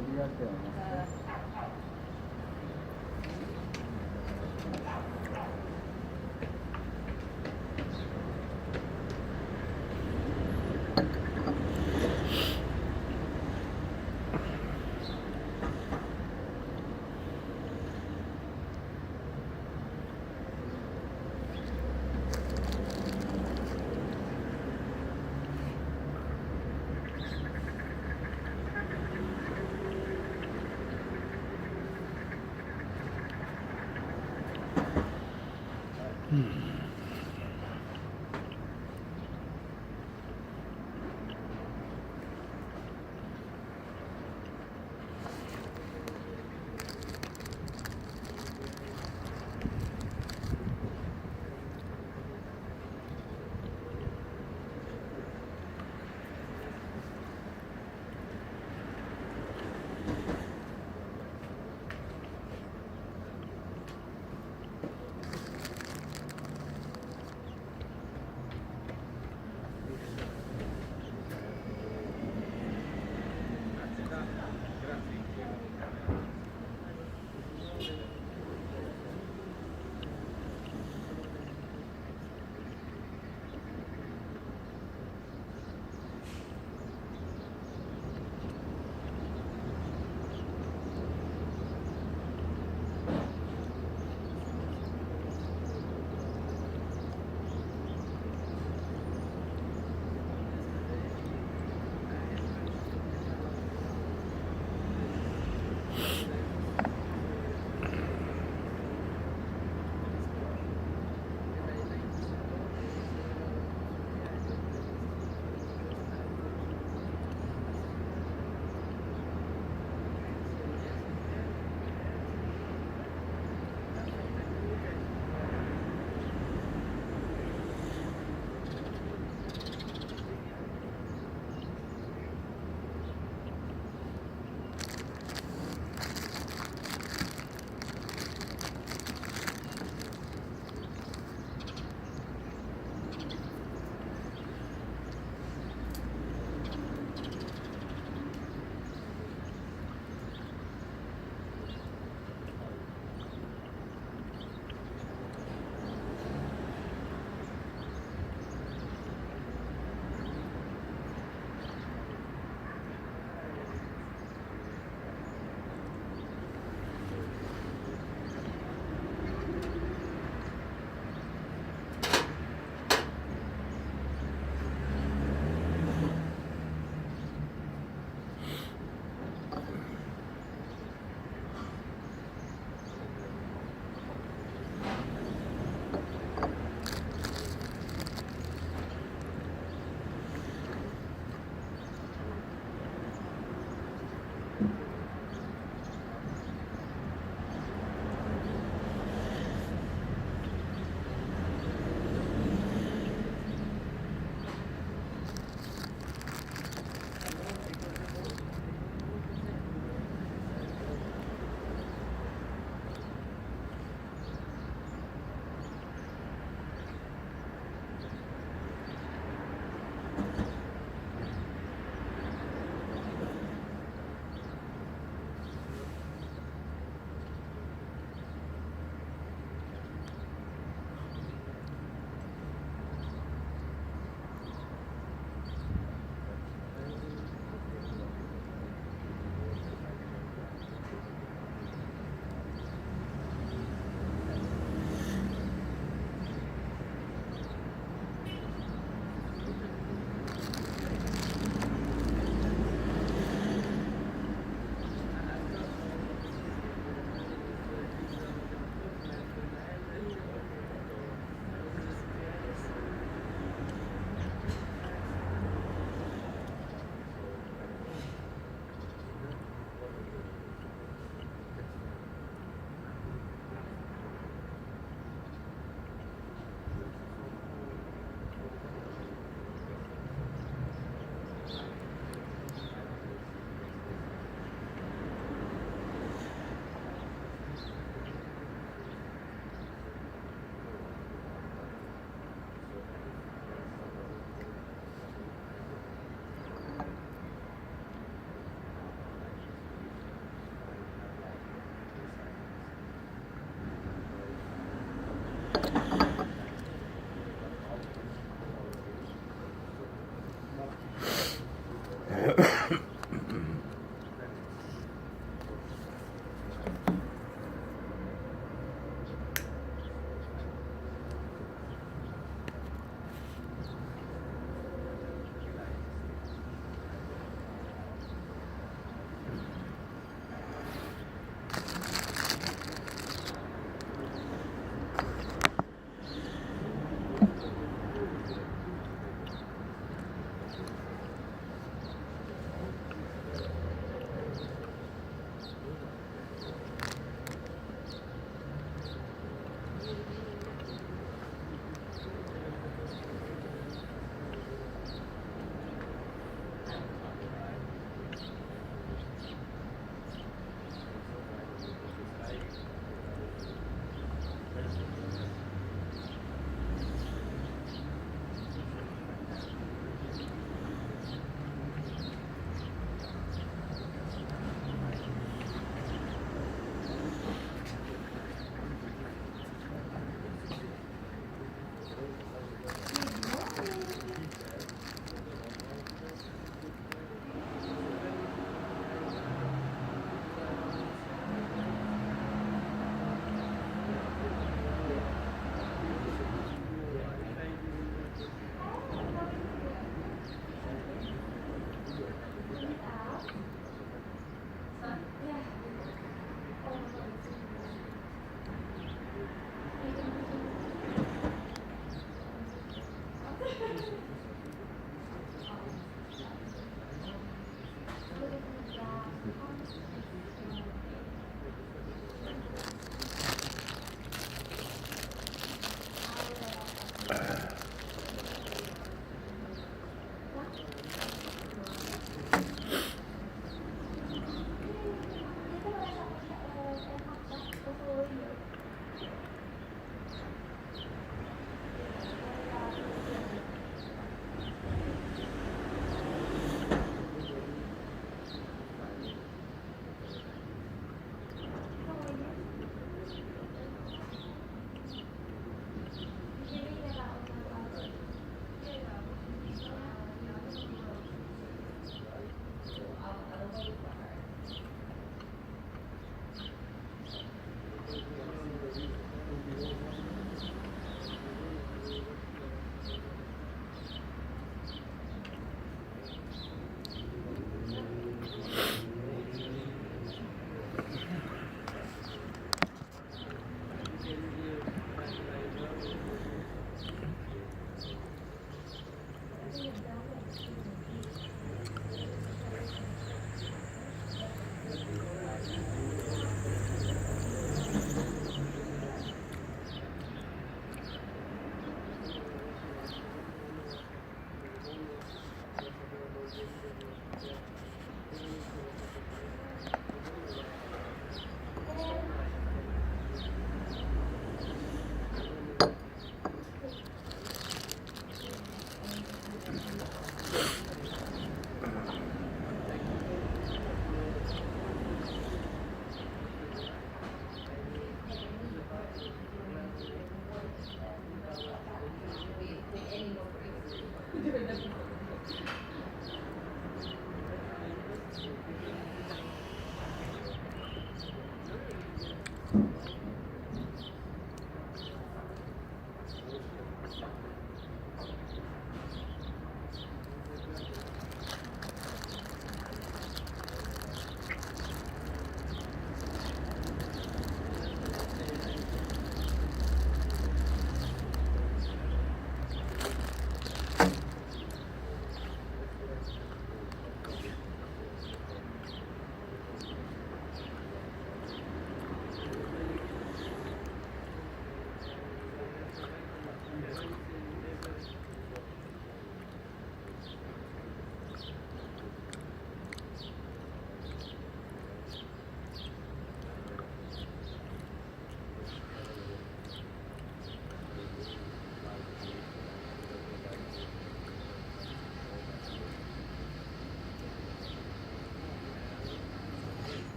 り合ってはますね。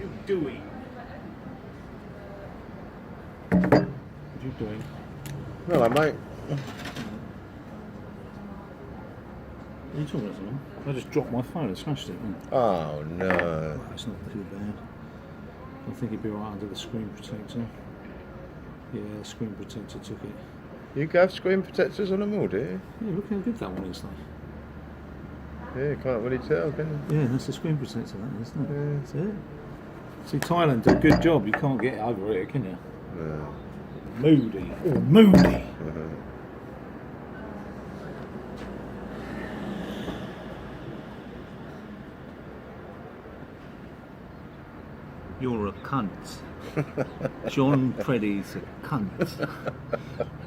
You doing? What are you doing? Hello, mate. What are you talking about, someone? I just dropped my phone and smashed it. Oh no. Well, it's not too bad. I think it'd be right under the screen protector. Yeah, the screen protector took it. You have screen protectors on them all, do you? Yeah, look how good that one is, though. Yeah, you can't really tell, can you? Yeah, that's the screen protector, that, isn't it? Yeah. That's it. See, Thailand did a good job. You can't get over it, can you? No. Moody. Oh, moody. You're a cunt. John Preddy's a cunt.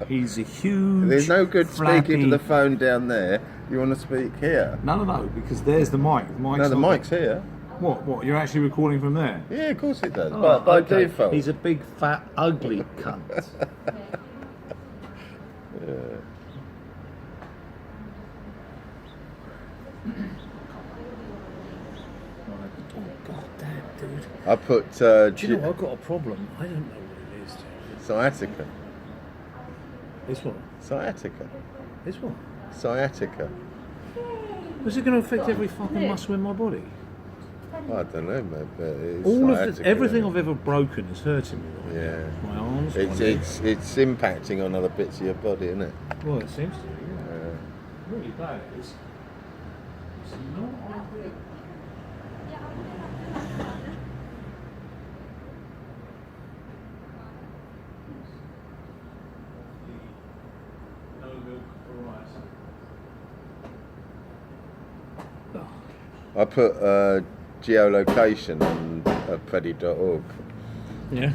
He's a huge. There's no good flappy... speaking to the phone down there. You want to speak here? No, because there's the mic. The mic's here. What? You're actually recording from there? Yeah, of course it does. Oh, but by okay. default. He's a big, fat, ugly cunt. Yeah. Oh, god damn, dude. I put. Do you know, I've got a problem. I don't know what it is, dude. Sciatica. This what? Sciatica. This what? Sciatica. Was it going to affect every fucking muscle in my body? I don't know, mate, but it's All of sciatica, everything isn't I've ever broken is hurting me. Right Yeah. now. My arms. It's impacting on other bits of your body, isn't it? Well, it seems to be. Yeah. Really bad it is. It's not ideal. No milk variety. I put geolocation on preddy.org. Yeah.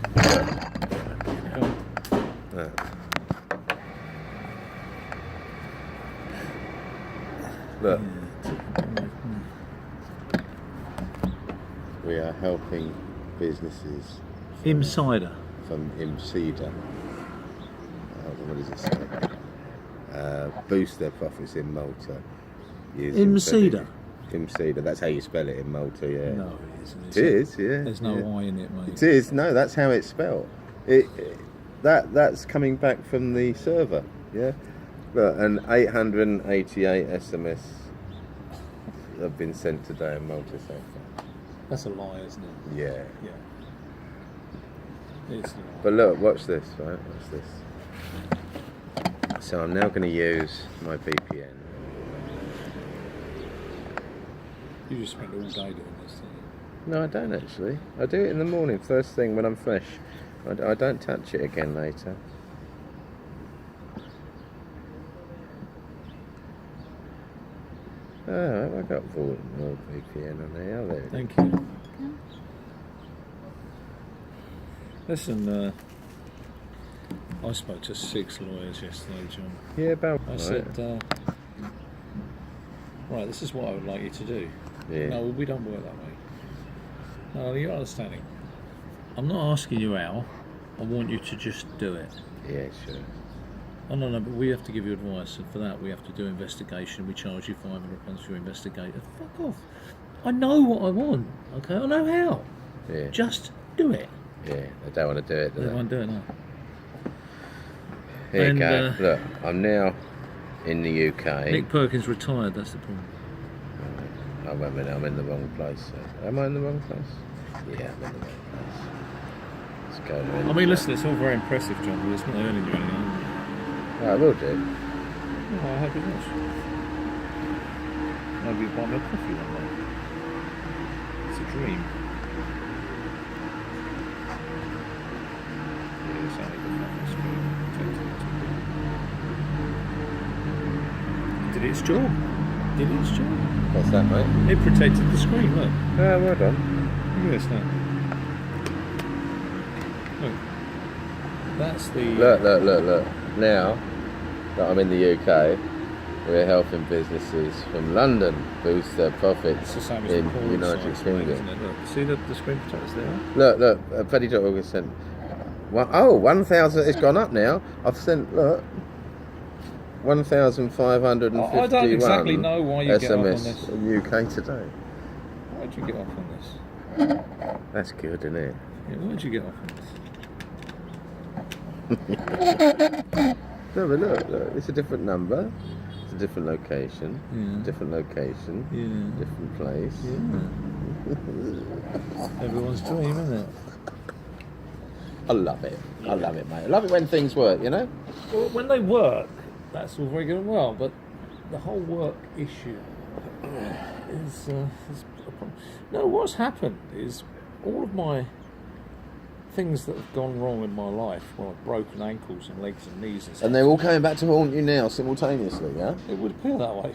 Look. We are helping businesses Insider. from Imsida. What does it say? Boost their profits in Malta. Imsida? Imsida, that's how you spell it in Malta, yeah. No, it isn't. It is, yeah. There's no I in it, mate. It is, no, that's how it's spelled. That's coming back from the server, yeah. Look, and 888 SMS have been sent today in Malta so far. That's a lie, isn't it? Yeah. Yeah. It's a lie. But look, watch this, right? Watch this. So I'm now going to use my VPN. You just spend all day doing this, don't you? No, I don't actually. I do it in the morning, first thing when I'm fresh. I don't touch it again later. Oh, I got VPN on there. There. Thank you. Listen, I spoke to 6 lawyers yesterday, John. Yeah, about I said, right, this is what I would like you to do. Yeah. No, we don't work that way. No, you're understanding. I'm not asking you how. I want you to just do it. Yeah, sure. Oh, no, but we have to give you advice, and for that we have to do investigation. We charge you £500 for your investigation. Fuck off. I know what I want, okay? I know how. Yeah. Just do it. Yeah, they don't want to do it, do They they? won't do it, no. Here you go. Look, I'm now in the UK. Nick Perkins retired, that's the problem. Oh, wait a minute, I'm in the wrong place. Am I in the wrong place? Yeah, I'm in the wrong place. Let's go there. I mean, listen, it's all very impressive, John, but it's not earning you anything. I will do. Oh, I hope it was. Maybe you buy me a coffee one day. It's a dream. Yeah, it's only the fucking screen. Did its job. Did its job. What's that, mate? It protected the screen, look. Oh, well done. Look at this now. Look. That's the... Look. Now that I'm in the UK, we're helping businesses from London boost their profits It's the same as in the porn United sites, mate, Kingdom. isn't it? Look, see the screen protectors there? Look, Preddy.org has sent... 1,000, it's gone up now. I've sent, look, 1,551 I don't exactly know why you SMS get off on this. in UK today. Why did you get off on this? That's good, isn't it? Yeah, where'd you get off on this? No, but look, it's a different number. It's a different location. Yeah. Different location. Yeah. Different place. Yeah. Everyone's dream, isn't it? I love it. I love it, mate. I love it when things work, you know? Well, when they work, that's all very good and well, but the whole work issue is a problem. No, what's happened is all of my things that have gone wrong in my life, well, I've broken ankles and legs and knees and stuff. And they're all coming back to haunt you now simultaneously, yeah? It would appear that way.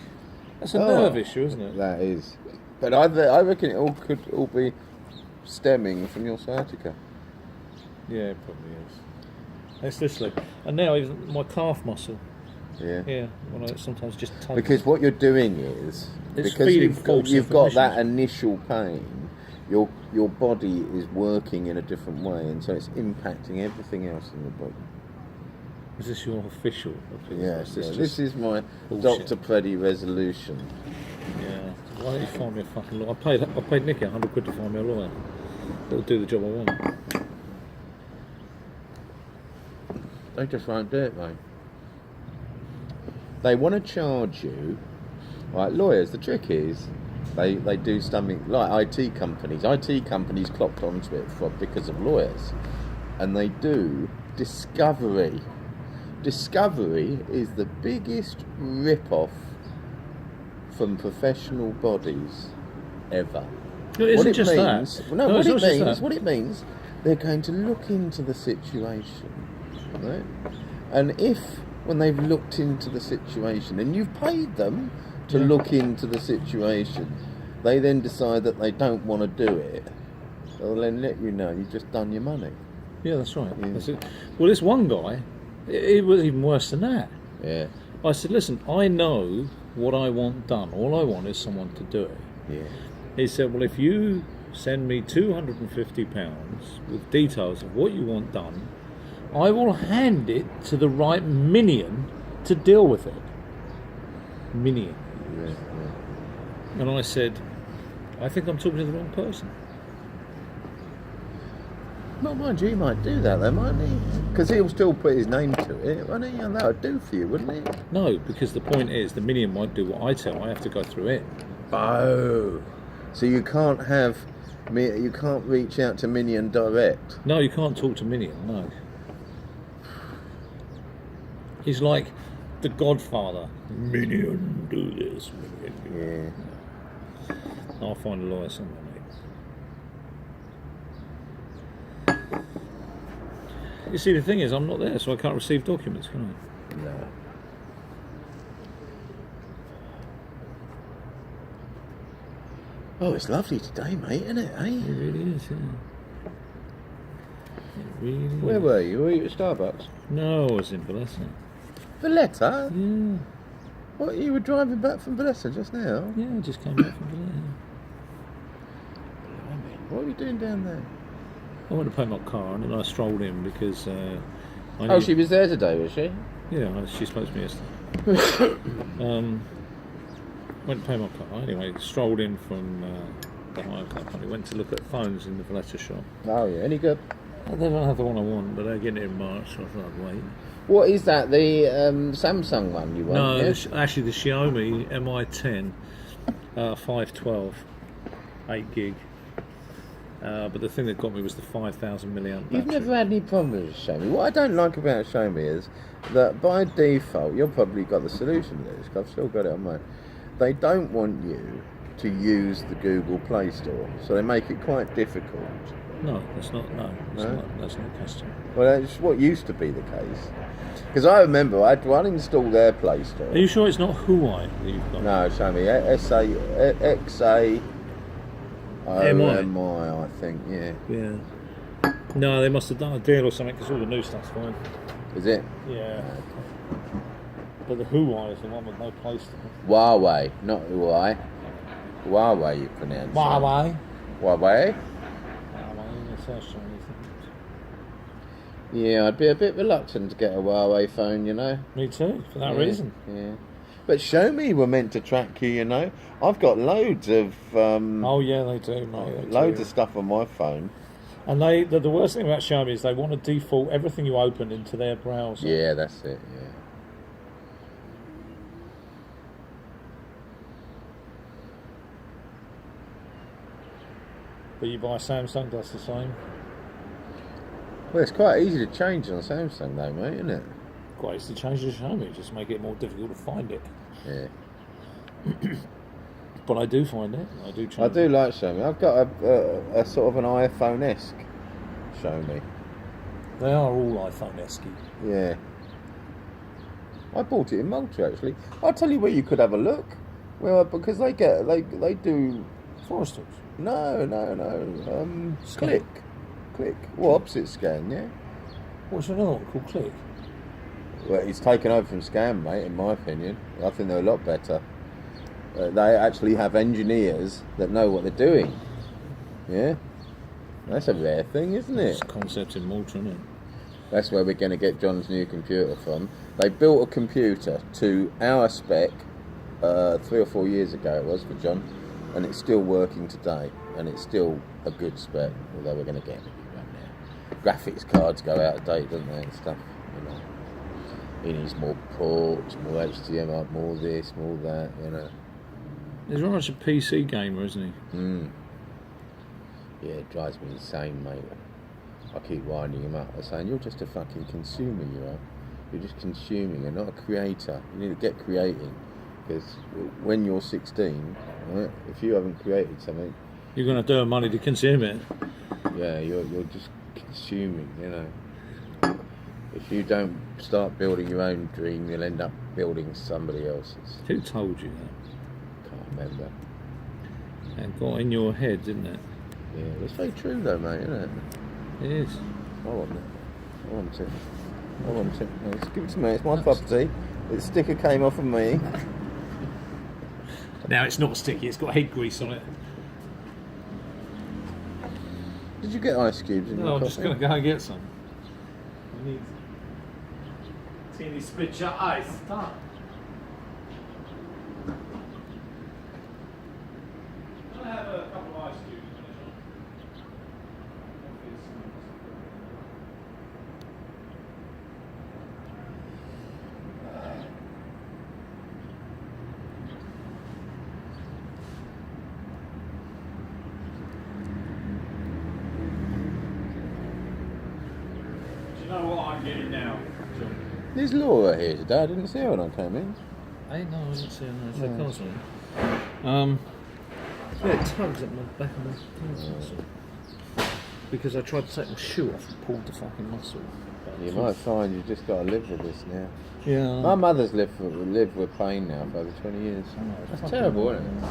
That's a nerve issue, isn't it? That is. But I reckon it all could all be stemming from your sciatica. Yeah, it probably is. It's literally, and now even my calf muscle. Yeah. Yeah, when I sometimes just tug. Because what you're doing is, It's because feeding you've false got that information. initial pain, your body is working in a different way, and so it's impacting everything else in your body. Is this your official opinion? Yes, Is this this is my bullshit? Dr. Preddy resolution. Yeah. Why don't you find me a fucking lawyer? I paid Nicky £100 to find me a lawyer. That'll do the job I want. They just won't do it, mate. They want to charge you, like lawyers. The trick is, they do something like IT companies. IT companies clocked onto it because of lawyers, and they do discovery. Discovery is the biggest rip-off from professional bodies ever. No, it isn't What just it that. means, No, what it's it not just means, that. what it means, they're going to look into the situation, right? And if, when they've looked into the situation, and you've paid them to look into the situation, they then decide that they don't want to do it, they'll then let you know you've just done your money. Yeah, that's right. Yeah. That's it. Well, this one guy, it was even worse than that. Yeah, I said, listen, I know what I want done. All I want is someone to do it. yeah. He said, well, if you send me £250 with details of what you want done, I will hand it to the right minion to deal with it. Minion. Yeah, yeah. And I said, I think I'm talking to the wrong person. Well, mind you, he might do that though, mightn't he? Because he'll still put his name to it, wouldn't he? And that would do for you, wouldn't it? No, because the point is, the minion won't do what I tell. I have to go through it. Oh. So you can't reach out to Minion direct. No, you can't talk to Minion, no. He's like the Godfather. Minion, do this, Minion. Yeah. I'll find a lawyer somewhere, mate. You see, the thing is, I'm not there, so I can't receive documents, can I? No. Oh, it's lovely today, mate, isn't it, eh? It really is, yeah. It really Where is. were you? Were you at Starbucks? No, I was in Valletta. Valletta? Yeah, What, you were driving back from Valletta just now? yeah, I just came back from Valletta. What were you doing down there? I went to pay my car and then I strolled in because I Oh, knew- she was there today, was she? Yeah, she spoke to me yesterday. Went to pay my car. Anyway, strolled in from the hire company. Went to look at phones in the Valletta shop. Oh, yeah. Any good? They don't have the one I want, but they're getting it in March, so I thought I'd wait. What is that? The Samsung one you want? No, yeah? actually the Xiaomi Mi10 512, 8 gig. But the thing that got me was the 5,000 milliamp battery. You've never had any problems with Xiaomi. What I don't like about Xiaomi is that by default, you've probably got the solution to this, 'cause I've still got it on mine. They don't want you to use the Google Play Store, so they make it quite difficult. No, that's not. No, that's No? not. That's not custom. Well, that's what used to be the case. Because I remember I had to uninstall their Play Store. Are you sure it's not Huawei that you've got? No, Xiaomi XAOMI, I think. Yeah, Yeah. No, they must have done a deal or something because all the new stuff's fine. is it? Yeah. But the Huawei is the one with no place to Huawei, not Huawei. Huawei, you pronounce it. Huawei. Huawei. It's so Chinese. Yeah, I'd be a bit reluctant to get a Huawei phone, you know. Me too, for that Yeah, reason. Yeah. But Show Me were meant to track you, you know. I've got loads of Oh yeah, they do, mate. They loads do. of stuff on my phone. And the worst thing about Xiaomi is they want to default everything you open into their browser. Yeah, that's it. Yeah. But you buy a Samsung, that's the same. Well, it's quite easy to change on Samsung, though, mate, isn't it? Quite easy to change the Xiaomi, just make it more difficult to find it. Yeah. But I do find it. I do change. I do like Show Me. I've got a sort of an iPhone-esque Show Me. They are all iPhone-esque. Yeah. I bought it in Malta, actually. I'll tell you where you could have a look. Well, because they do. Foresters. No. Scan. Click. Well, opposite Scan, yeah. What's another one called Click? Well, it's taken over from Scan, mate, in my opinion. I think they're a lot better. They actually have engineers that know what they're doing. Yeah? That's a rare thing, isn't it? It's a concept in Malta, isn't it? That's where we're going to get John's new computer from. They built a computer to our spec 3 or 4 years ago, it was, for John, and it's still working today, and it's still a good spec, although we're going to get it right now. Graphics cards go out of date, don't they, and stuff, you know. He needs more ports, more HDMI, more this, more that, you know. He's very much a PC gamer, isn't he? Yeah, it drives me insane, mate. I keep winding him up. They're saying, you're just a fucking consumer, you are. You're just consuming, you're not a creator. You need to get creating. Because when you're 16, right, if you haven't created something... You're going to do money to consume it. Yeah, you're just consuming, you know. If you don't start building your own dream, you'll end up building somebody else's. Who told you that? Can't remember. It got in your head, didn't it? Yeah, it's very true though, mate, isn't it? It is. I want it. I want it. I want it. No, just give it to me. It's my property. The sticker came off of me. Now it's not sticky, it's got head grease on it. Did you get ice cubes in No, your I'm coffee? just going to go and get some. I need teeny spit your ice. Done. Can I have a couple of ice cubes? Do you know what I'm getting now, John? There's Laura here today. I didn't see her when I came in. Hey, no, I didn't see her. No, No. can't yeah, it tugs at my back of my muscle. Because I tried to take my shoe off and pulled the fucking muscle. You might find you've just got to live with this now. Yeah. My mother's lived with pain now for over 20 years. That's terrible, isn't it?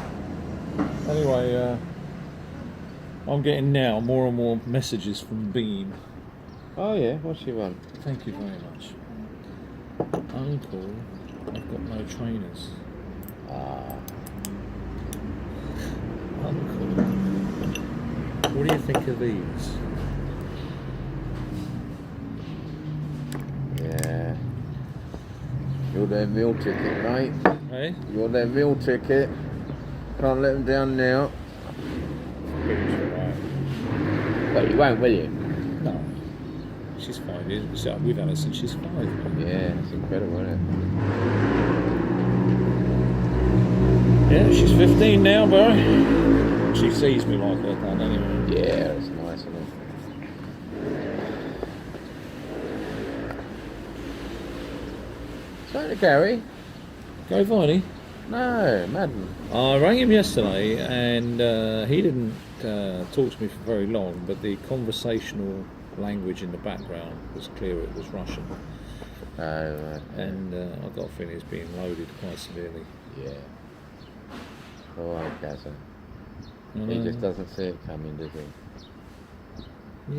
Anyway, I'm getting now more and more messages from Beam. Oh yeah, what's she want? Thank you very much. Uncle, I've got no trainers. Ah, Uncle, what do you think of these? yeah. You're their meal ticket, mate. Hey? You're their meal ticket. Can't let them down now. But you won't, will you? No. She's 5 years. So we've had her since she's 5. Yeah, it's incredible, isn't Yeah, she's 15 now, bro. She sees me like that, anyway. it? Yeah, it's nice, isn't it? Trying to Gary? Go Viney. No, Madden. I rang him yesterday and he didn't talk to me for very long, but the conversational language in the background was clear it was Russian. Oh, right. And I got a feeling it's being loaded quite severely. Yeah. Oh, Gaza. He just doesn't see it coming, does he?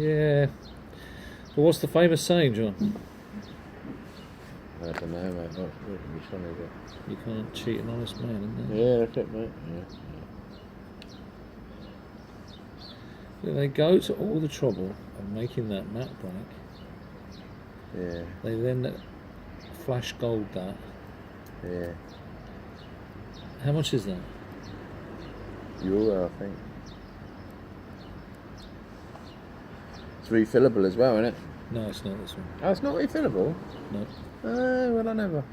Yeah. But what's the famous saying, John? I don't know, mate. What are you trying to do? You can't cheat an honest man, isn't it? Yeah, that's it, mate. Yeah. They go to all the trouble of making that matte black. Yeah, They then flash gold that. yeah. How much is that? Euro, I think. It's refillable as well, isn't it? No, it's not this one. Oh, it's not refillable? No. Oh, well, I never.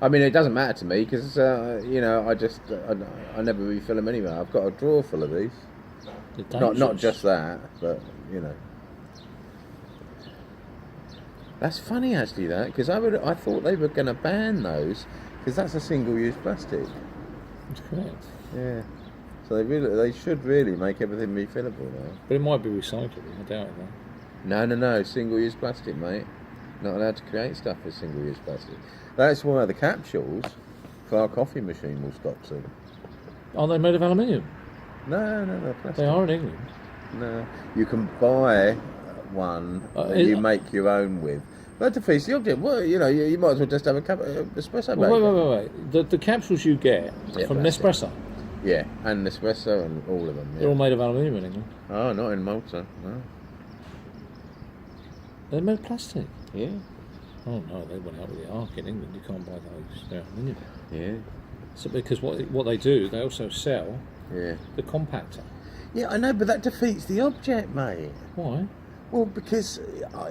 I mean, it doesn't matter to me because, you know, I never refill them anyway. I've got a drawer full of these. Not just that, but, you know. That's funny, actually, that, because I thought they were going to ban those because that's a single-use plastic. That's correct. Yeah. So they should really make everything refillable now. But it might be recyclable, I doubt it. No. Single-use plastic, mate. Not allowed to create stuff with single-use plastic. That's why the capsules for our coffee machine will stop soon. Are they made of aluminium? No, plastic. They are in England. No. You can buy one that you make your own with. That defeats the object. Well, you know, you might as well just have a cup of espresso. Well, wait. The capsules you get from Nespresso. Yeah, and Nespresso and all of them. Yeah. They're all made of aluminium in England. Oh, not in Malta. No. They're made of plastic. Yeah. Oh no, they went out with the arc in England. You can't buy those. They're aluminium. Yeah. So because what they do, they also sell the compactor. Yeah, I know, but that defeats the object, mate. Why? Well, because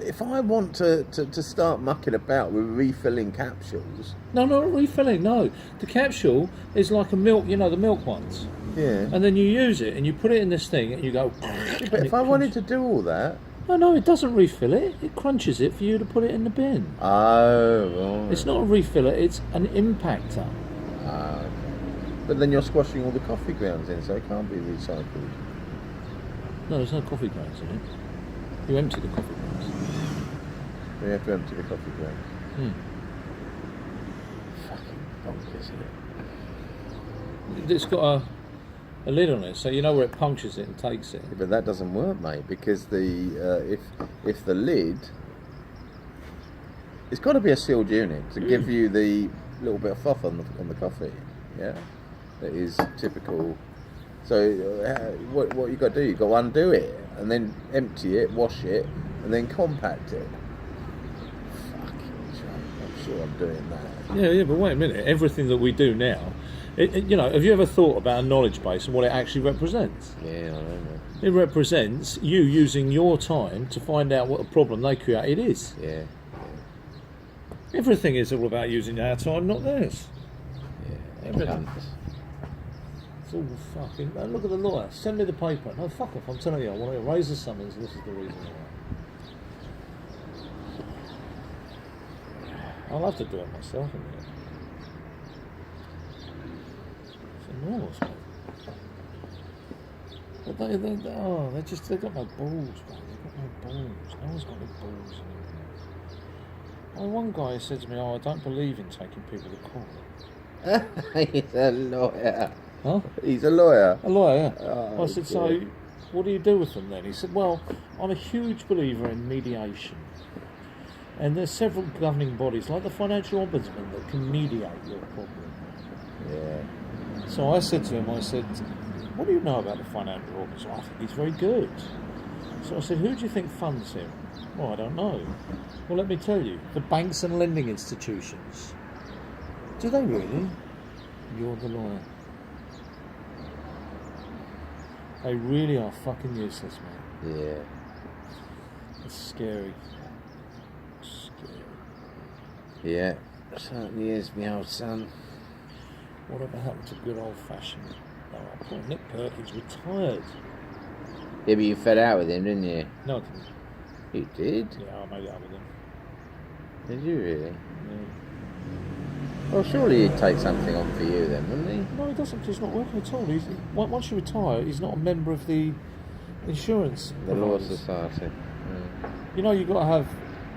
if I want to start mucking about with refilling capsules... No, not refilling, no. The capsule is like a milk, you know, the milk ones. Yeah. And then you use it and you put it in this thing and you go... But if I wanted to do all that... No, it doesn't refill it. It crunches it for you to put it in the bin. Oh, right. It's not a refiller, it's an impactor. Ah, okay. But then you're squashing all the coffee grounds in, so it can't be recycled. No, there's no coffee grounds in it. You empty the coffee grounds. You have to empty the coffee grounds. Fucking bonkers, isn't it? It's got a lid on it, so you know where it punctures it and takes it. Yeah, but that doesn't work, mate, because the if the lid, it's got to be a sealed unit to give you the little bit of froth on the coffee. Yeah, that is typical. So what you got to do? You got to undo it and then empty it, wash it, and then compact it. Fucking joke. I'm sure I'm doing that. Yeah, but wait a minute. Everything that we do now, you know, have you ever thought about a knowledge base and what it actually represents? Yeah, I don't know. It represents you using your time to find out what the problem they created is. Yeah. Everything is all about using our time, not theirs. Yeah. Everything. It's all fucking... look at the lawyer. Send me the paper. No, fuck off. I'm telling you, I want to erase the summons and this is the reason why. I'll have to do it myself in the end. It's enormous, mate. But they've got no balls, man. They've got no balls. No one's got any balls anymore. One guy said to me, I don't believe in taking people to court. He's a lawyer. Huh? He's a lawyer. A lawyer, yeah. Oh, I said, so what do you do with them then? He said, well, I'm a huge believer in mediation. And there's several governing bodies, like the Financial Ombudsman, that can mediate your problem. Yeah. So I said to him, what do you know about the Financial Ombudsman? I think he's very good. So I said, who do you think funds him? Well, I don't know. Well, let me tell you, the banks and lending institutions. Do they really? You're the lawyer. They really are fucking useless, mate. Yeah. It's scary. Yeah. Certainly is, my old son. Whatever happened to good old fashioned? Oh, poor Nick Perkins retired. Yeah, but you fed out with him, didn't you? No, I didn't. You did? Yeah, I made it up with him. Did you really? Yeah. Well, surely he'd take something on for you then, wouldn't he? No, he doesn't. He's not working at all. Once you retire, he's not a member of the insurance. The Law providers. Society. Yeah. You know, you've got to have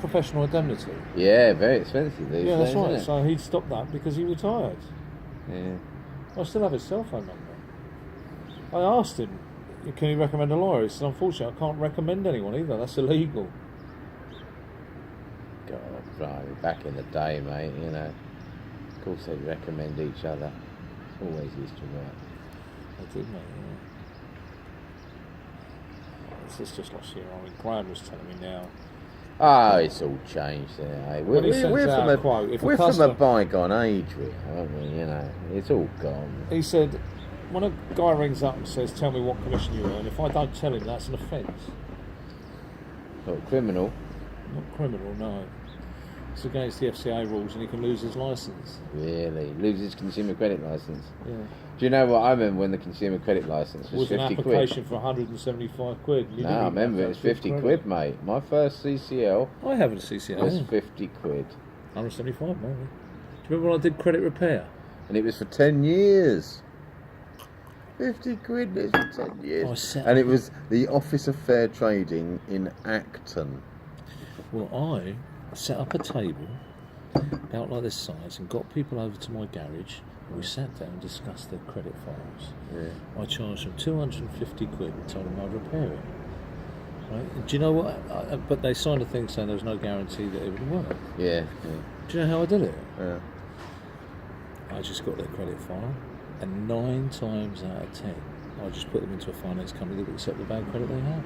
professional indemnity. Yeah, very expensive these Yeah, that's days, right. isn't it? So he'd stopped that because he retired. Yeah. I still have his cell phone number. I asked him, can he recommend a lawyer? He said, unfortunately, I can't recommend anyone either. That's illegal. God, right, back in the day, mate, you know. Of course they'd recommend each other. Always used to work. I did, mate, yeah. This is just last year. I mean, Graham was telling me now, Oh, it's all changed there. Eh? When he sends out a quote, if a we're from customer- a bygone age, really, aren't we? You know, it's all gone. He said, when a guy rings up and says, "Tell me what commission you earn," if I don't tell him, that's an offence. Not criminal. Not criminal, no. It's against the FCA rules, and he can lose his licence. Really? Lose his consumer credit licence? Yeah. Do you know what I remember when the consumer credit licence was Was an 50 application quid? for 175 quid. You No, didn't I even remember have it was that 50 credit. quid, mate. My first CCL I have a CCL. was yeah. 50 quid. 175, maybe. Do you remember when I did credit repair? And it was for 10 years. 50 quid is for 10 years. I set And up- it was the Office of Fair Trading in Acton. Well, I set up a table about like this size and got people over to my garage. And we sat down and discussed their credit files. Yeah. I charged them 250 quid and told them I'd repair it. Right? And do you know what? But they signed a thing saying there was no guarantee that it would work. Yeah. Do you know how I did it? Yeah. I just got their credit file, and 9 times out of 10, I just put them into a finance company that would accept the bad credit they had.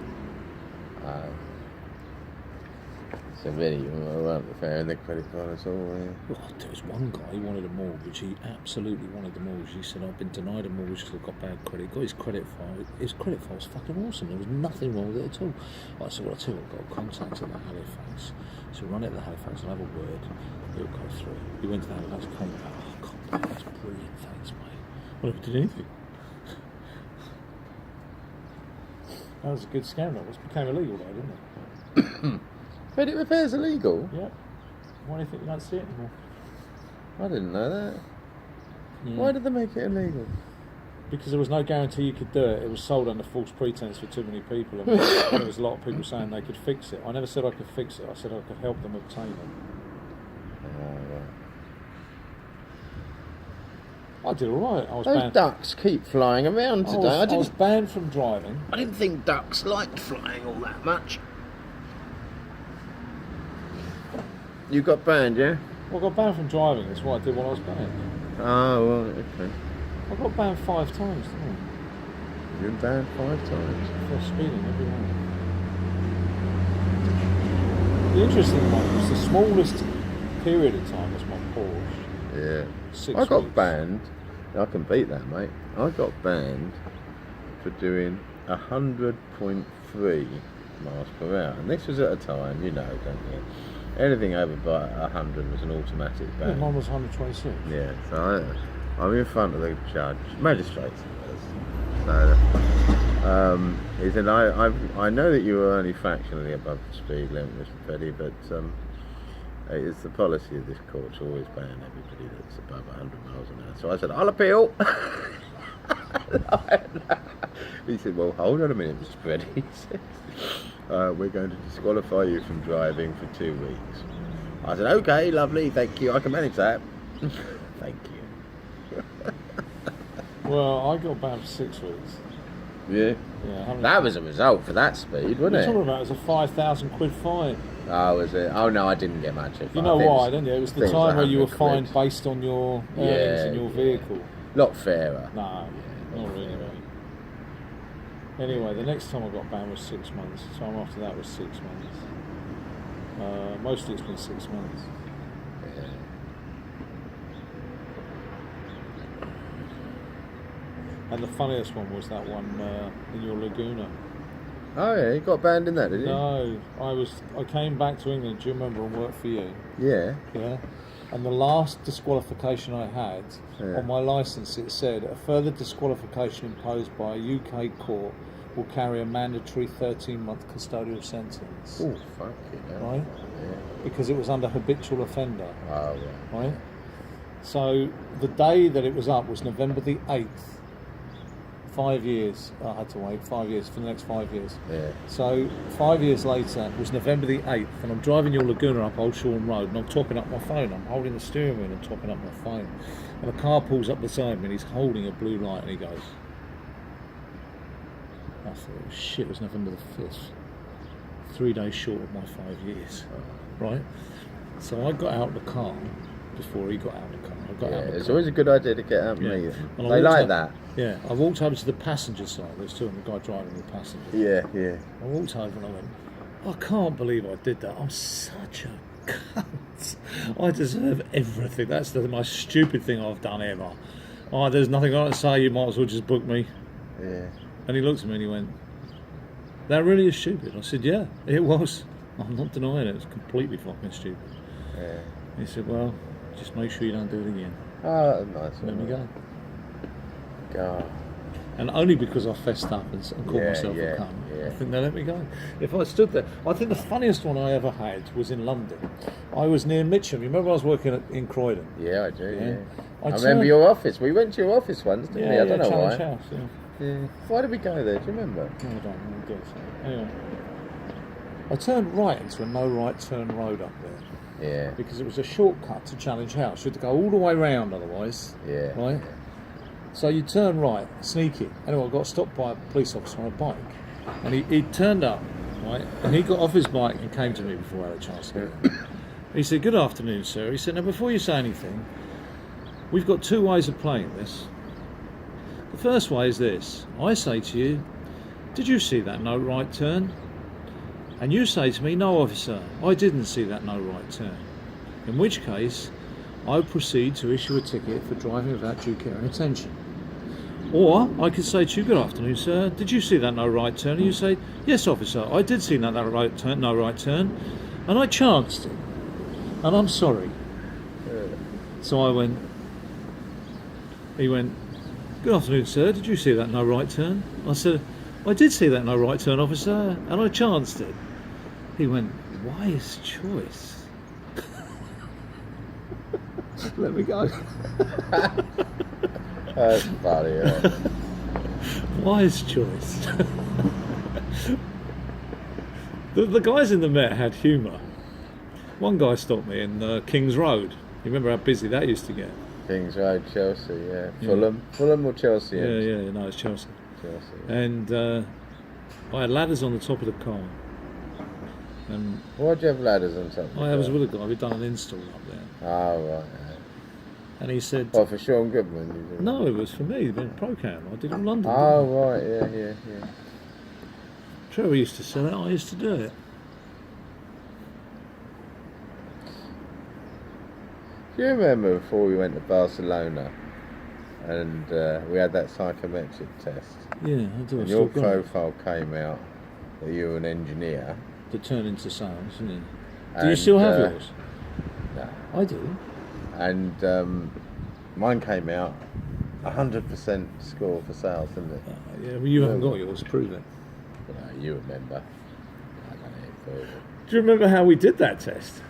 So really, you weren't fair in the credit card at all, were you? Well, there was one guy who wanted a mortgage. He absolutely wanted the mortgage. He said, "I've been denied a mortgage because I've got bad credit." He got his credit file. His credit file was fucking awesome. There was nothing wrong with it at all. I said, "Well, I'll tell you what, I've got a contact at the Halifax. So run it at the Halifax and have a word. It'll go through." He went to the Halifax, came back. "Oh, God, that's brilliant. Thanks, mate." I never did anything. That was a good scam. That was became illegal though, didn't it? Credit repair's illegal? Yeah. Why do you think you don't see it anymore? I didn't know that. Yeah. Why did they make it illegal? Because there was no guarantee you could do it. It was sold under false pretense for too many people, and there was a lot of people saying they could fix it. I never said I could fix it. I said I could help them obtain it. Oh, right. I did all right. I was Those banned. ducks keep flying around today. I was banned from driving. I didn't think ducks liked flying all that much. You got banned, yeah? Well, I got banned from driving. That's what I did while I was banned. Oh, right, okay. I got banned 5 times, didn't I? You've been banned 5 times. For speeding every one. The interesting one was the smallest period of time was my Porsche. Yeah. 6 I got weeks. banned. I can beat that, mate. I got banned for doing 100.3 miles per hour. And this was at a time, you know, don't you? Anything over by 100 was an automatic Yeah, ban. mine was 126. Yeah, so I'm in front of the judge, magistrate. So he said, I know that you were only fractionally above the speed limit, Mr. Petty, but it's the policy of this court to always ban everybody that's above 100 miles an hour. So I said, I'll appeal. He said, well, hold on a minute, Mr. Petty. He said, we're going to disqualify you from driving for 2 weeks. I said, okay, lovely, thank you, I can manage that. Thank you. Well, I got banned for 6 weeks. Yeah. Yeah, That was a result for that speed, What wasn't are you it? talking about? It was a 5,000 quid fine. Oh, was it? Oh, no, I didn't get much. You know why, don't you? It was the things time like where you were 100 fined quid. based on your earnings in your vehicle. Lot fairer. No, not really, mate. Anyway, the next time I got banned was 6 months. The time after that was 6 months. Mostly it's been 6 months. Yeah. And the funniest one was that one in your Laguna. Oh, yeah, you got banned in that, did you? No, I came back to England, do you remember, and worked for you? Yeah. Yeah. And the last disqualification I had, Yeah. on my licence, it said, a further disqualification imposed by a UK court will carry a mandatory 13-month custodial sentence. Oh, fuck it. Yeah. Right? Yeah. Because it was under habitual offender. Oh, yeah. Right? So the day that it was up was November the 8th. 5 years. I had to wait 5 years for the next 5 years. Yeah. So 5 years later was November the 8th, and I'm driving your Laguna up Old Shoreham Road, and I'm topping up my phone. I'm holding the steering wheel and topping up my phone. And a car pulls up beside me, and he's holding a blue light, and he goes, I thought, shit, it was November the 5th. 3 days short of my 5 years. Right? So I got out of the car before he got out of the car. I got out of the It's car. always a good idea to get out and Yeah. meet. And I They walked like up- that. Yeah, I walked over to the passenger side. There's two of the guy driving the passenger. Yeah, yeah. I walked over and I went, I can't believe I did that. I'm such a cunt. I deserve everything. That's the most stupid thing I've done ever. Oh, there's nothing I can say. You might as well just book me. Yeah. And he looked at me and he went, "That really is stupid." I said, "Yeah, it was. I'm not denying it. It was completely fucking stupid." Yeah. He said, "Well, just make sure you don't do it again." Oh, that was nice. Let me go. God. And only because I fessed up and called myself a cunt, I think they let me go. If I stood there, I think the funniest one I ever had was in London. I was near Mitcham. You remember I was working in Croydon? Yeah, I do. Yeah. I turned- remember your office. We went to your office once, didn't we? I don't know Challenge why. House, Yeah. Why did we go there? Do you remember? No, I don't know. Guess. Anyway, I turned right into a no right turn road up there Yeah. because it was a shortcut to Challenge House. You had to go all the way round otherwise. Yeah. Right. So you turn right, sneaky. Anyway, I got stopped by a police officer on a bike, and he turned up, right, and he got off his bike and came to me before I had a chance to get in. He said, "Good afternoon, sir." He said, "Now, before you say anything, we've got two ways of playing this. The first way is this. I say to you, did you see that no right turn? And you say to me, no, officer, I didn't see that no right turn. In which case, I proceed to issue a ticket for driving without due care and attention. Or I could say to you, good afternoon, sir, did you see that no right turn? And you say, yes, officer, I did see that right turn, no right turn, and I chanced it, and I'm sorry." So he went, good afternoon, sir, did you see that no right turn? I said, I did see that no right turn, officer, and I chanced it. He went, wise choice. Let me go. That's funny. Yeah. Wise choice. The guys in the Met had humour. One guy stopped me in King's Road. You remember how busy that used to get? Kings Road, Chelsea, yeah. Fulham or Chelsea? Yeah, no, it's Chelsea. And I had ladders on the top of the car. And Why'd you have ladders on top of the I was car? with a guy, we'd done an install up there. Oh, right. And he said, Oh, for Sean Goodman? You did. no, it was for me, the Procam. I did all London. Oh, didn't I? right, yeah. Trevor used to sell it, I used to do it. Do you remember before we went to Barcelona and we had that psychometric test? Yeah, I do. And your profile came out that you were an engineer. To turn into sales, isn't it? Do you And, still have yours? No. I do. And mine came out 100% score for sales, didn't it? Yeah, well, you haven't got yours, prove it. No, you remember. I don't know. Do you remember how we did that test?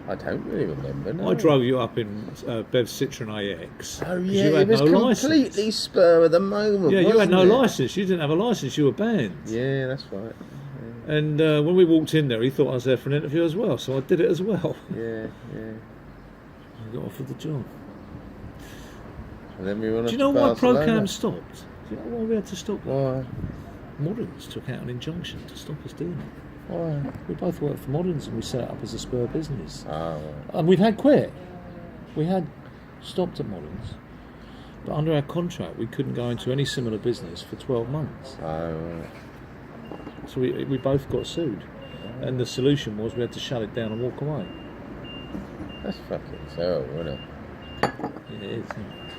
I don't really remember. No. I drove you up in Bev Citroen AX. Oh 'cause yeah, you had it was no completely license. spur of the moment. Yeah, you had no wasn't it? license. You didn't have a license. You were banned. Yeah, that's right. And when we walked in there, he thought I was there for an interview as well, so I did it as well. Yeah. I got offered the job. And then we went. Do you know why Procam stopped? Do you know why we had to stop? Why? Moderns took out an injunction to stop us doing it. Why? We both worked for Moderns and we set it up as a spur business. Oh, right. And we'd had quit. We had stopped at Moderns, but under our contract we couldn't go into any similar business for 12 months. Oh, right. So we both got sued. And the solution was we had to shut it down and walk away. That's fucking terrible, isn't it? Yeah, it is, isn't it?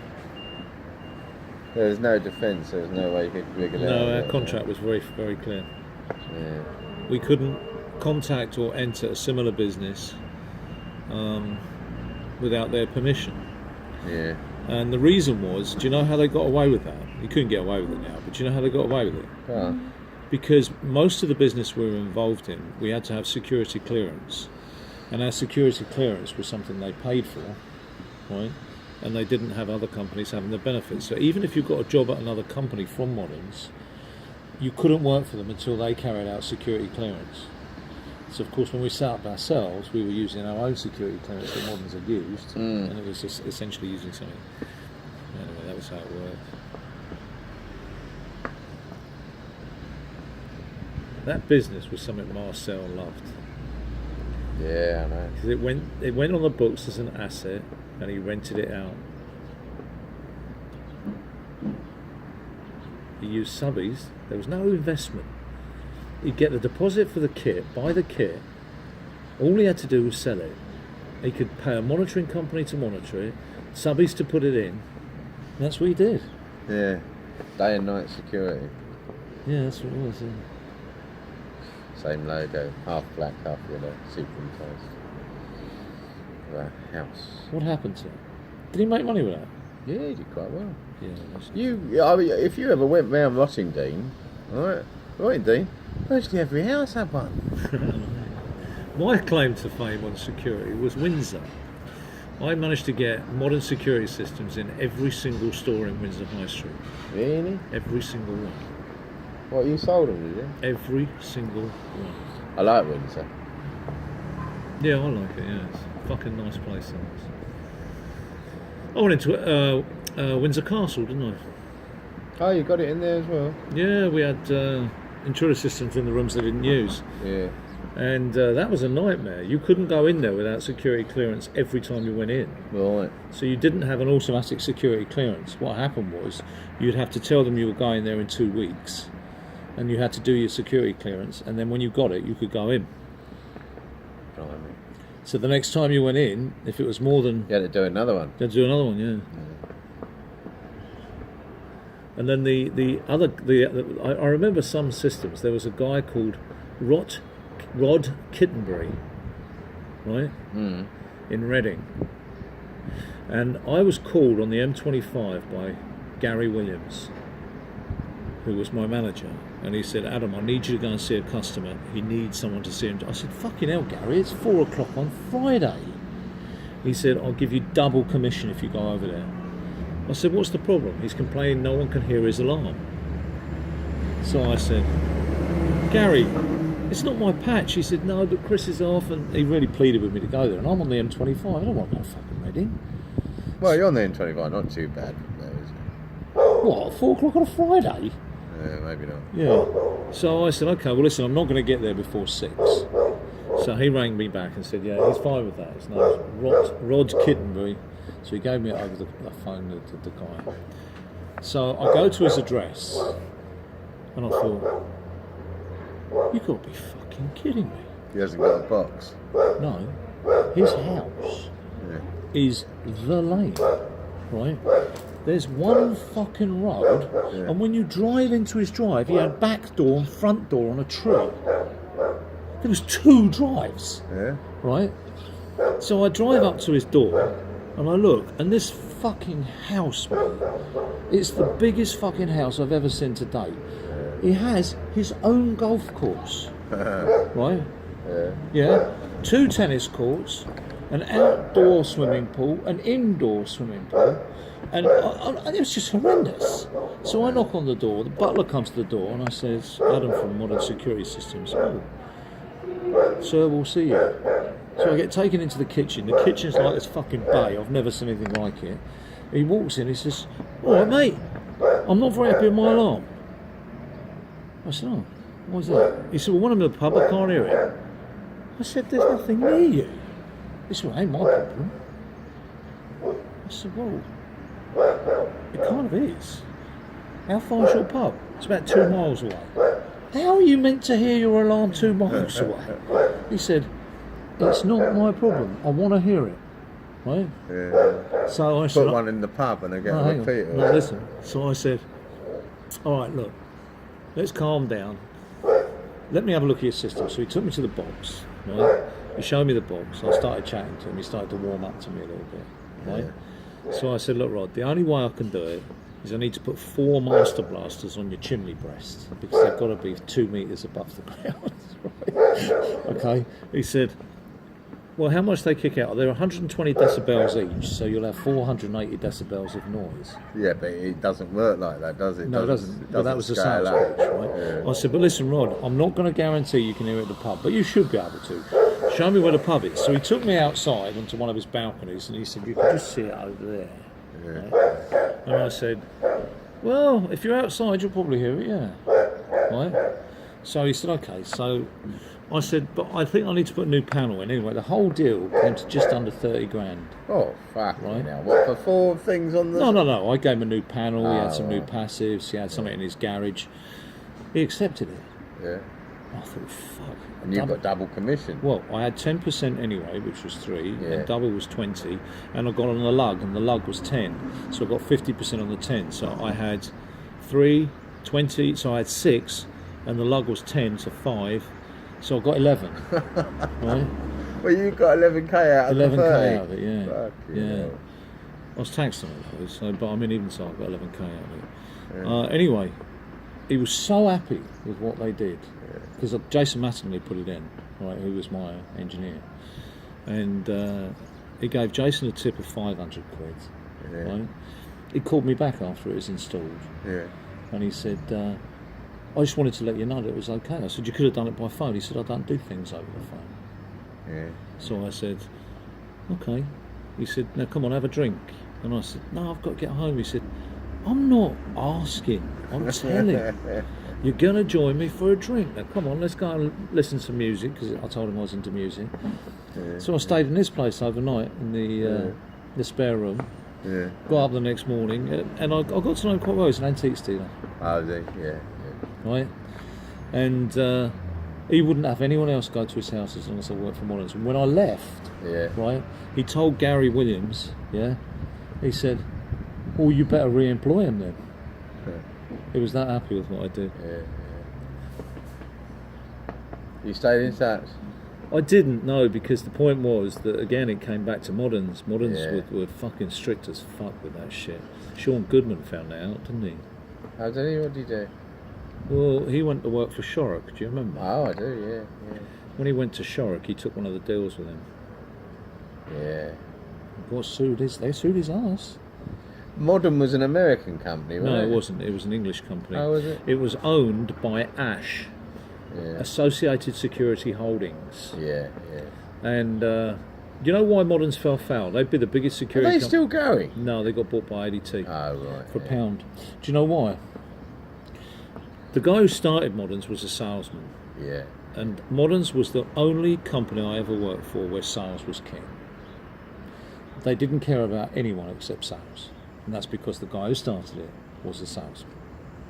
There was no defence. There was no way you could wiggle it out. No, our contract was very, very clear. Yeah. We couldn't contact or enter a similar business without their permission. Yeah. And the reason was, do you know how they got away with that? You couldn't get away with it now, but do you know how they got away with it? Oh. Because most of the business we were involved in, we had to have security clearance. And our security clearance was something they paid for, right? And they didn't have other companies having the benefits. So even if you got a job at another company from Moderns, you couldn't work for them until they carried out security clearance. So of course when we set up ourselves, we were using our own security clearance that Moderns had used, and it was just essentially using something. Anyway, that was how it worked. That business was something Marcel loved. Yeah, I know. Because it went on the books as an asset, and he rented it out. He used subbies. There was no investment. he'd get the deposit for the kit, buy the kit. All he had to do was sell it. He could pay a monitoring company to monitor it, subbies to put it in. And that's what he did. Yeah. Day and night security. Yeah, that's what it was. Yeah. Same logo, half black, half yellow, superimposed. The house. What happened to it? Did he make money with that? Yeah, he did quite well. Yeah. I mean, if you ever went round Rottingdean, right, virtually every house had one. My claim to fame on security was Windsor. I managed to get modern security systems in every single store in Windsor High Street. Really? Every single one. What, you sold them, did you? Every single one. I like Windsor. Yeah, I like it, yeah. It's a fucking nice place. I went into Windsor Castle, didn't I? Oh, you got it in there as well? Yeah, we had intruder systems in the rooms they didn't use. Yeah. And that was a nightmare. You couldn't go in there without security clearance every time you went in. Right. So you didn't have an automatic security clearance. What happened was you'd have to tell them you were going there in 2 weeks, and you had to do your security clearance, and then when you got it, you could go in. Blimey. So the next time you went in, if it was more than... You had to do another one. You had to do another one, yeah. And then I remember some systems. There was a guy called Rod Kittenbury, right, in Reading, and I was called on the M25 by Gary Williams, who was my manager, and he said, Adam, I need you to go and see a customer. He needs someone to see him. I said, fucking hell, Gary, it's 4 o'clock on Friday. He said, I'll give you double commission if you go over there. I said, what's the problem? He's complaining no one can hear his alarm. So I said, Gary, it's not my patch. He said, no, but Chris is off, and he really pleaded with me to go there, and I'm on the M25. I don't want to go fucking Reading. Well, you're on the M25, not too bad from there, is it? What, 4 o'clock on a Friday? Yeah, maybe not. Yeah. So I said, okay, well, listen, I'm not going to get there before 6. So he rang me back and said, yeah, he's fine with that. His name's Rod Kittenbury. So he gave me it over the phone, the guy. So I go to his address, and I thought, you got to be fucking kidding me. He hasn't got a box. No, his house is the lane, right? There's one fucking road, and when you drive into his drive, he had back door and front door on a tree. There was 2 drives, right? So I drive up to his door, and I look, and this fucking house, man, it's the biggest fucking house I've ever seen to date. He has his own golf course, right? Yeah. 2 tennis courts, an outdoor swimming pool, an indoor swimming pool, and it was just horrendous. So I knock on the door, the butler comes to the door, and I says, Adam from Modern Security Systems. Oh, sir, we'll see you. So I get taken into the kitchen. The kitchen's like this fucking bay. I've never seen anything like it. He walks in, he says, all right, mate, I'm not very happy with my alarm. I said, oh, why's that? He said, well, when I'm in the pub, I can't hear it. I said, there's nothing near you. He said, well, ain't my problem. I said, well, it kind of is. How far's your pub? It's about 2 miles away. How are you meant to hear your alarm 2 miles away? He said, it's not my problem. I want to hear it. Right? Yeah. So I said, put one in the pub and I get a repeat. No, listen. So I said, all right, look, let's calm down. Let me have a look at your system. So he took me to the box, right? He showed me the box. I started chatting to him. He started to warm up to me a little bit, right? So I said, look, Rod, the only way I can do it is I need to put 4 master blasters on your chimney breast because they've got to be 2 metres above the ground. Right? Okay. He said, well, how much they kick out? They're 120 decibels each, so you'll have 480 decibels of noise. Yeah, but it doesn't work like that, does it? No, it doesn't. But that was the sales pitch, right? Yeah. I said, but listen, Rod, I'm not going to guarantee you can hear it at the pub, but you should be able to. Show me where the pub is. So he took me outside onto one of his balconies, and he said, you can just see it over there. Yeah. Right? And I said, well, if you're outside, you'll probably hear it, yeah. Right? So he said, okay. So I said, but I think I need to put a new panel in. Anyway, the whole deal came to just under 30 grand. Oh, fuck. Right? Now, what, for 4 things on the... No. I gave him a new panel. He had some new passives. He had something in his garage. He accepted it. Yeah. I thought, fuck. And you've got double commission. Well, I had 10% anyway, which was 3, Yeah. and double was 20, and I got on the lug, and the lug was 10. So I got 50% on the 10. So I had 3, 20, so I had 6, and the lug was 10, so 5. So I got 11. Right? Well, you got 11k out of 11k the 30. out of it, yeah. Fucking Yeah. hell. I was taxed on it though, so, but I mean, even so, I got 11k out of it. Yeah. Anyway, he was so happy with what they did because Jason Mattingly put it in, right? Who was my engineer, and he gave Jason a tip of 500 quid. Yeah. Right? He called me back after it was installed, Yeah. and he said, "I just wanted to let you know that it was okay." I said, "You could have done it by phone." He said, "I don't do things over the phone." Yeah. So I said, "Okay." He said, "Now come on, have a drink." And I said, "No, I've got to get home." He said, "I'm not asking, I'm telling. You're going to join me for a drink. Now come on, let's go and listen to music," because I told him I was into music. Yeah. So I stayed in this place overnight in the spare room. Yeah. Got up the next morning, and I got to know him quite well. He's an antiques dealer, Oh, yeah. right? And he wouldn't have anyone else go to his house as long as I worked for Moderns. And when I left, Yeah. right, he told Gary Williams, he said, "Oh, you better re-employ him then." He was that happy with what I did. Yeah. You stayed in touch? I didn't know, because the point was that, again, it came back to Moderns. Moderns Yeah. were fucking strict as fuck with that shit. Sean Goodman found that out, didn't he? How did he? What did he do? Well, he went to work for Shorrock, do you remember? Oh, I do, yeah. When he went to Shorrock, he took one of the deals with him. Yeah. They sued his ass. Modern was an American company, wasn't No, it? it wasn't. It was an English company. Oh, was it? It was owned by Ash, Yeah. Associated Security Holdings. Yeah. And you know why Moderns fell foul? They'd be the biggest Are security they still going? No, they got bought by ADT Oh, right. for a pound. Do you know why? The guy who started Moderns was a salesman. Yeah. And Moderns was the only company I ever worked for where sales was king. They didn't care about anyone except sales. And that's because the guy who started it was a salesman.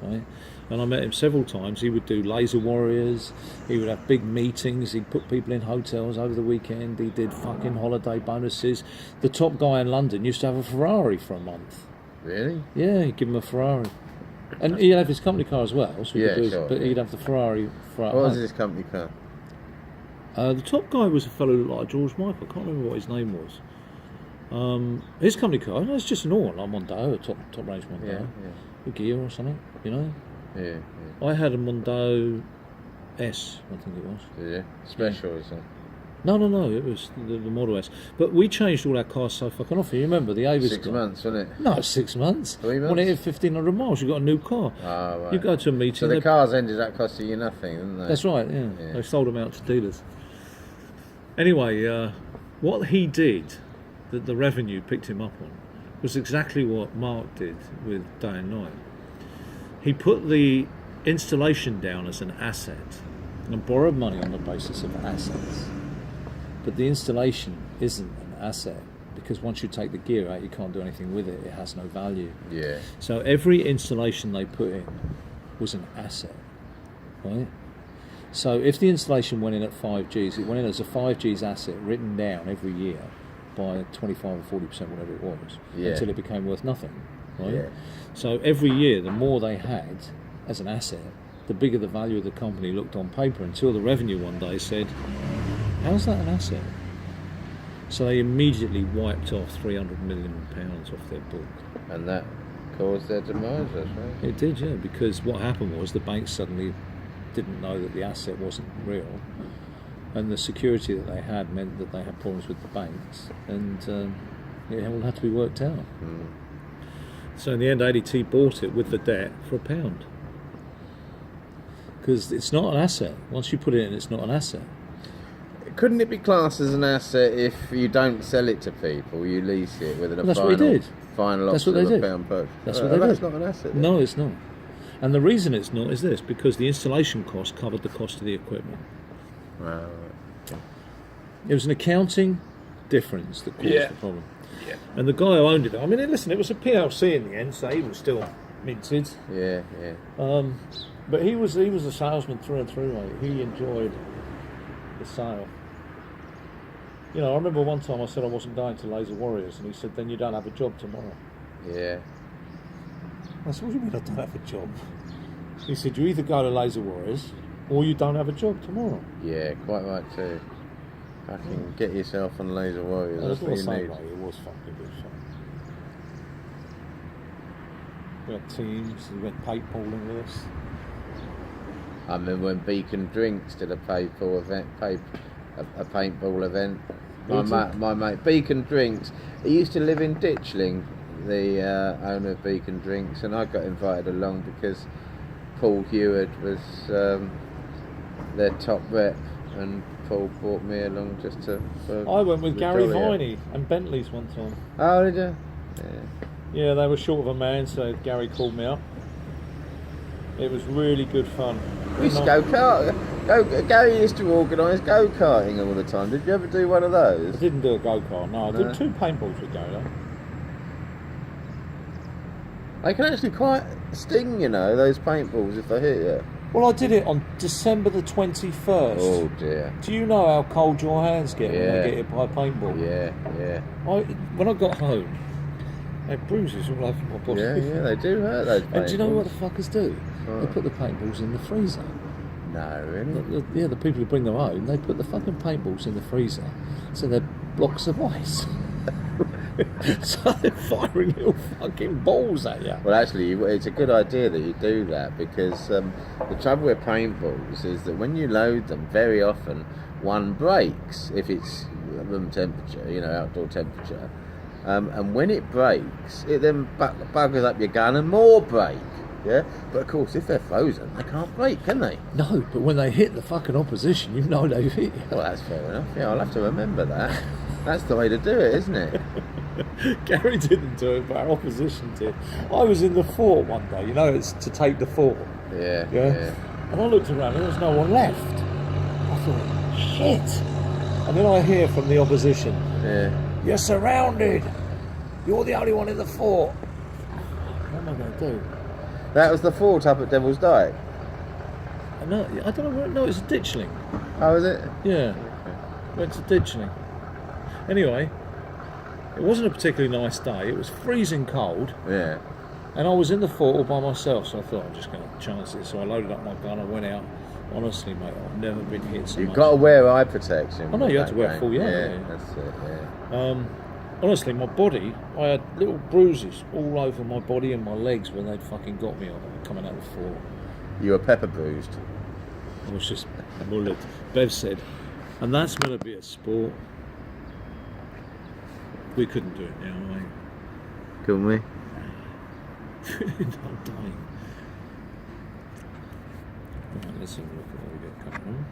Right? And I met him several times. He would do laser warriors, he would have big meetings, he'd put people in hotels over the weekend, he did fucking holiday bonuses. The top guy in London used to have a Ferrari for a month. Really? Yeah, he'd give him a Ferrari. And he'd have his company car as well, so he Yeah, could do his, sure, but yeah. he'd have the Ferrari for What was his company car? The top guy was a fellow who looked like George Michael. I can't remember what his name was. His company car, no, it's just an all like Mondeo, a top range Mondeo, Yeah. a gear or something, you know. Yeah. I had a Mondeo S, I think it was. Yeah. Special or something. No, it was the Model S. But we changed all our cars so fucking often. You remember the Avis 6 car? months, wasn't it? No, 6 months. 3 months? When it hit 1,500 miles, you got a new car. Oh, right. You go to a meeting. So the cars ended up costing you nothing, didn't they? That's right, yeah. They sold them out to dealers. Anyway, what he did, that the revenue picked him up on, was exactly what Mark did with Day and Night. He put the installation down as an asset and borrowed money on the basis of assets. But the installation isn't an asset, because once you take the gear out, you can't do anything with it. It has no value. Yeah. So every installation they put in was an asset, right? So if the installation went in at 5Gs, it went in as a 5Gs asset written down every year by 25 or 40%, whatever it was, until it became worth nothing, right? Yeah. So every year, the more they had as an asset, the bigger the value of the company looked on paper, until the revenue one day said, "How's that an asset?" So they immediately wiped off £300 million off their book. And that caused their demise, that's right. It did, yeah, because what happened was the banks suddenly didn't know that the asset wasn't real, and the security that they had meant that they had problems with the banks, and it all had to be worked out. So in the end, ADT bought it with the debt for £1, because it's not an asset. Once you put it in, it's not an asset. Couldn't it be classed as an asset if you don't sell it to people, you lease it with a That's what they did. final That's what option they of did. £1 purchase? That's what they That's did. not an asset then. No, it's not. And the reason it's not is this, because the installation cost covered the cost of the equipment. Right. It was an accounting difference that caused Yeah. the problem. Yeah. And the guy who owned it, I mean, listen, it was a PLC in the end, so he was still minted. Yeah. But he was a salesman through and through, mate. He enjoyed the sale. You know, I remember one time I said I wasn't going to Laser Warriors, and he said, "Then you don't have a job tomorrow." Yeah. I said, "What do you mean I don't have a job?" He said, "You either go to Laser Warriors, or you don't have a job tomorrow." Yeah, quite right too. Fucking get yourself on Laser Warriors. And That's what you need. mate, it was fucking good fun. We had teams, we went paintballing with us. I remember when Beacon Drinks did a paintball event. A paintball event. My mate Beacon Drinks. He used to live in Ditchling, the owner of Beacon Drinks, and I got invited along because Paul Heward was their top rep, and Paul brought me along just to. I went with Gary Viney and Bentley's one time. Oh, did you? Yeah, they were short of a man, so Gary called me up. It was really good fun. We used to go kart. Gary used to organise go-karting all the time. Did you ever do one of those? I didn't do a go-kart, no. I did 2 paintballs with Gary, though. They can actually quite sting, you know, those paintballs if they hit you. Well, I did it on December the 21st. Oh dear. Do you know how cold your hands get when Yeah. they get hit by a paintball? Yeah. When I got home, I had bruises all over my body. Yeah, they do hurt those paintballs. And do you know what the fuckers do? Oh. They put the paintballs in the freezer. No, really? The people who bring them home, they put the fucking paintballs in the freezer, so they're blocks of ice. So they're firing little fucking balls at you. Well, actually, it's a good idea that you do that, because the trouble with paintballs is that when you load them, very often one breaks if it's room temperature, you know, outdoor temperature. And when it breaks, it then buggers up your gun and more break. Yeah, but of course, if they're frozen, they can't break, can they? No, but when they hit the fucking opposition, you know they've hit you. Well, that's fair enough. Yeah, I'll have to remember that. That's the way to do it, isn't it? Gary didn't do it, but our opposition did. I was in the fort one day, you know, it's to take the fort. Yeah. And I looked around and there was no one left. I thought, shit. And then I hear from the opposition, "You're surrounded. You're the only one in the fort." What am I going to do? That was the fort up at Devil's Dyke. No, I don't know where. No, it's Ditchling. Oh, is it? Yeah, went to Ditchling. Anyway, it wasn't a particularly nice day. It was freezing cold. Yeah. And I was in the fort all by myself, so I thought I'm just going to chance it. So I loaded up my gun. I went out. Honestly, mate, I've never been hit so much. You've got to wear eye protection. I know you had to wear full. Yeah, that's it. Yeah. Honestly, my body, I had little bruises all over my body and my legs when they'd fucking got me coming out of the fort. You were pepper bruised. I was just mullered. Bev said, and that's going to be a sport. We couldn't do it now, mate. Couldn't we? I'm dying. Right, let's have a look at what we got coming on.